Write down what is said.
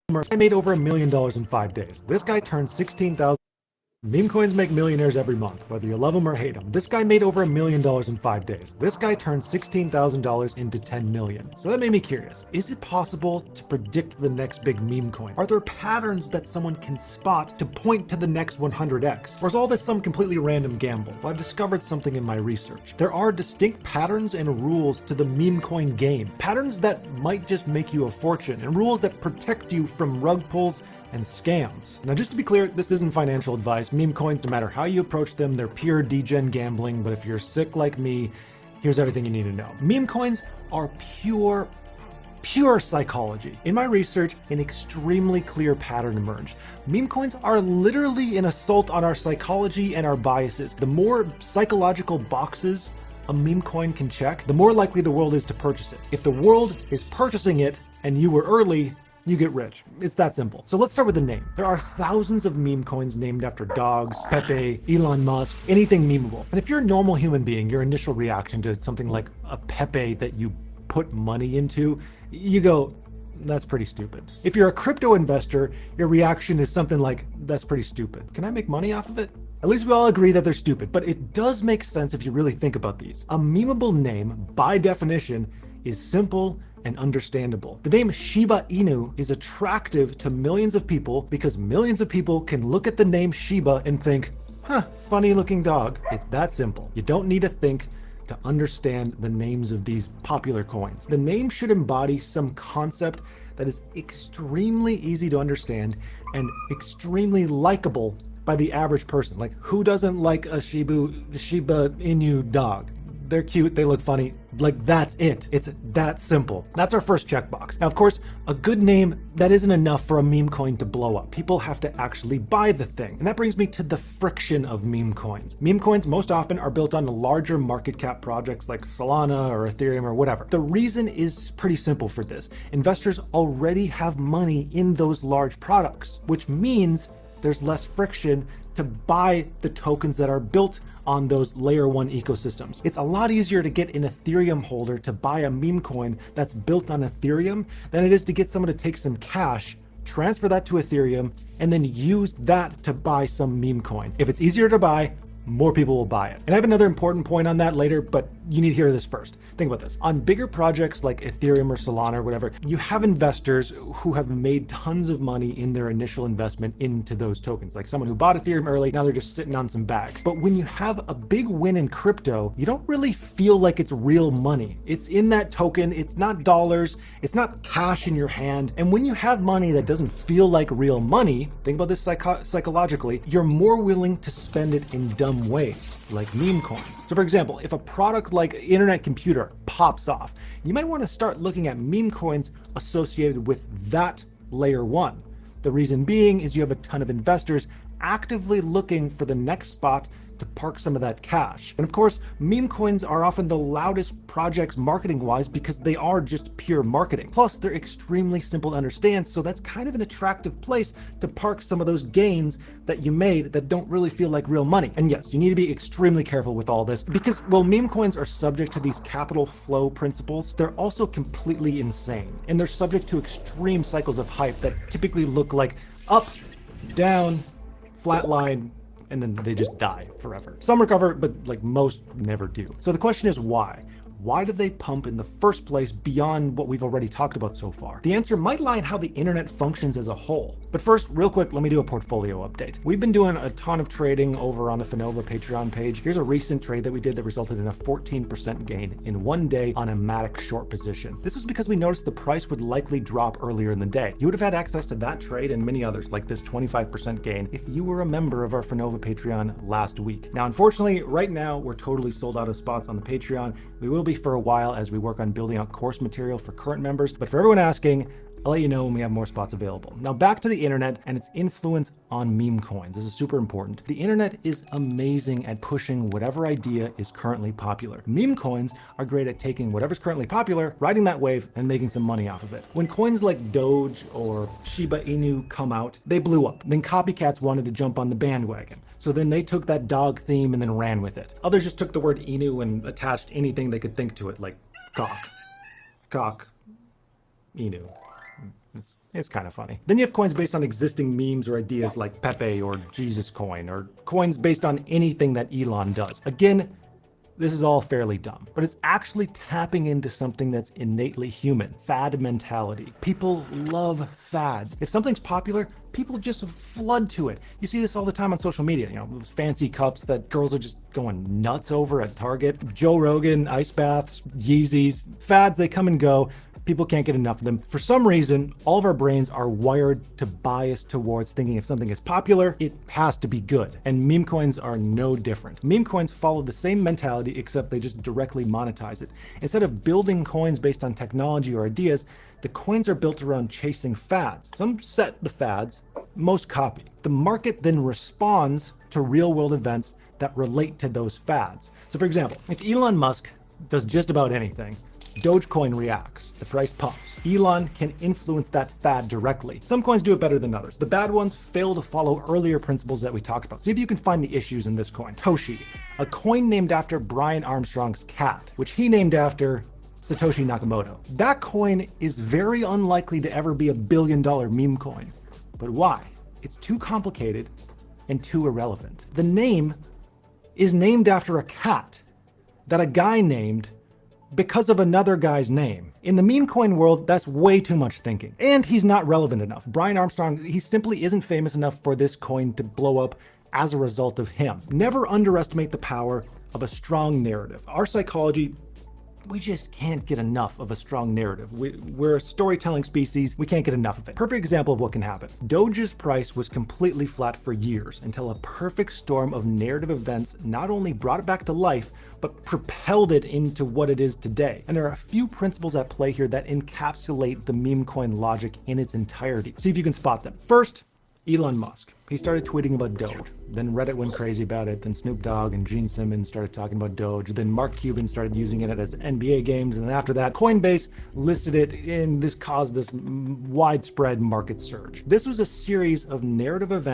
I made over $1 million in 5 days. This guy turned 16,000. Meme coins make millionaires every month, whether you love them or hate them. This guy made over $1 million in 5 days. This guy turned $16,000 into 10 million. So that made me curious. Is it possible to predict the next big meme coin? Are there patterns that someone can spot to point to the next 100x? Or is all this some completely random gamble? Well, I've discovered something in my research. There are distinct patterns and rules to the meme coin game. Patterns that might just make you a fortune, and rules that protect you from rug pulls and scams. Now, just to be clear, this isn't financial advice. Meme coins, no matter how you approach them, they're pure degen gambling. But if you're sick like me, here's everything you need to know. Meme coins are pure psychology. In my research, an extremely clear pattern emerged. Meme coins are literally an assault on our psychology and our biases. The more psychological boxes a meme coin can check, the more likely the world is to purchase it. If the world is purchasing it and you were early, you get rich. It's that simple. So let's start with the name. There are thousands of meme coins named after dogs, Pepe, Elon Musk, anything memeable. And if you're a normal human being, your initial reaction to something like a Pepe that you put money into, you go, that's pretty stupid. If you're a crypto investor, your reaction is something like, that's pretty stupid. Can I make money off of it? At least we all agree that they're stupid, but it does make sense if you really think about these. A memeable name, by definition, is simple and understandable. The name Shiba Inu is attractive to millions of people because millions of people can look at the name Shiba and think, huh, funny looking dog. It's that simple. You don't need to think to understand the names of these popular coins. The name should embody some concept that is extremely easy to understand and extremely likable by the average person. Like, who doesn't like a Shiba Inu dog? They're cute, they look funny. Like, that's it. It's that simple. That's our first checkbox. Now, of course, a good name, that isn't enough for a meme coin to blow up. People have to actually buy the thing. And that brings me to the friction of meme coins. Meme coins most often are built on larger market cap projects like Solana or Ethereum or whatever. The reason is pretty simple for this. Investors already have money in those large products, which means there's less friction to buy the tokens that are built on those layer one ecosystems. It's a lot easier to get an Ethereum holder to buy a meme coin that's built on Ethereum than it is to get someone to take some cash, transfer that to Ethereum, and then use that to buy some meme coin. If it's easier to buy, more people will buy it. And I have another important point on that later, but you need to hear this first. Think about this. On bigger projects like Ethereum or Solana or whatever, you have investors who have made tons of money in their initial investment into those tokens. Like someone who bought Ethereum early, now they're just sitting on some bags. But when you have a big win in crypto, you don't really feel like it's real money. It's in that token, it's not dollars, it's not cash in your hand. And when you have money that doesn't feel like real money, think about this psychologically, you're more willing to spend it in dumb ways, like meme coins. So for example, if a product like internet computer pops off, you might want to start looking at meme coins associated with that layer one. The reason being is you have a ton of investors actively looking for the next spot to park some of that cash. And of course, meme coins are often the loudest projects marketing wise because they are just pure marketing. Plus, they're extremely simple to understand, so that's kind of an attractive place to park some of those gains that you made that don't really feel like real money. And yes, you need to be extremely careful with all this because while meme coins are subject to these capital flow principles, they're also completely insane. And they're subject to extreme cycles of hype that typically look like up, down, flatline, and then they just die forever. Some recover, but like most never do. So the question is why? Why do they pump in the first place beyond what we've already talked about so far? The answer might lie in how the internet functions as a whole. But first, real quick, let me do a portfolio update. We've been doing a ton of trading over on the Finova Patreon page. Here's a recent trade that we did that resulted in a 14% gain in one day on a Matic short position. This was because we noticed the price would likely drop earlier in the day. You would have had access to that trade and many others like this 25% gain if you were a member of our Finova Patreon last week. Now, unfortunately, right now, we're totally sold out of spots on the Patreon. We will be for a while as we work on building out course material for current members, but for everyone asking, I'll let you know when we have more spots available. Now back to the internet and its influence on meme coins. This is super important. The internet is amazing at pushing whatever idea is currently popular. Meme coins are great at taking whatever's currently popular, riding that wave, and making some money off of it. When coins like Doge or Shiba Inu come out, they blew up. Then copycats wanted to jump on the bandwagon. So then they took that dog theme and then ran with it. Others just took the word Inu and attached anything they could think to it, like cock, Inu. It's kind of funny. Then you have coins based on existing memes or ideas like Pepe or Jesus coin, or coins based on anything that Elon does. Again, this is all fairly dumb, but it's actually tapping into something that's innately human: fad mentality. People love fads. If something's popular, people just flood to it. You see this all the time on social media, those fancy cups that girls are just going nuts over at Target. Joe Rogan, ice baths, Yeezys, fads, they come and go. People can't get enough of them. For some reason, all of our brains are wired to bias towards thinking if something is popular, it has to be good. And meme coins are no different. Meme coins follow the same mentality, except they just directly monetize it. Instead of building coins based on technology or ideas, the coins are built around chasing fads. Some set the fads, most copy. The market then responds to real-world events that relate to those fads. So for example, if Elon Musk does just about anything, Dogecoin reacts, the price pumps. Elon can influence that fad directly. Some coins do it better than others. The bad ones fail to follow earlier principles that we talked about. See if you can find the issues in this coin. Toshi, a coin named after Brian Armstrong's cat, which he named after Satoshi Nakamoto. That coin is very unlikely to ever be $1 billion meme coin. But why? It's too complicated and too irrelevant. The name is named after a cat that a guy named because of another guy's name. In the meme coin world, that's way too much thinking. And he's not relevant enough. Brian Armstrong, he simply isn't famous enough for this coin to blow up as a result of him. Never underestimate the power of a strong narrative. Our psychology, we just can't get enough of a strong narrative. We're a storytelling species. We can't get enough of it. Perfect example of what can happen. Doge's price was completely flat for years until a perfect storm of narrative events not only brought it back to life, but propelled it into what it is today. And there are a few principles at play here that encapsulate the meme coin logic in its entirety. See if you can spot them. First, Elon Musk. He started tweeting about Doge. Then Reddit went crazy about it. Then Snoop Dogg and Gene Simmons started talking about Doge. Then Mark Cuban started using it as NBA games. And then after that, Coinbase listed it, and this caused this widespread market surge. This was a series of narrative events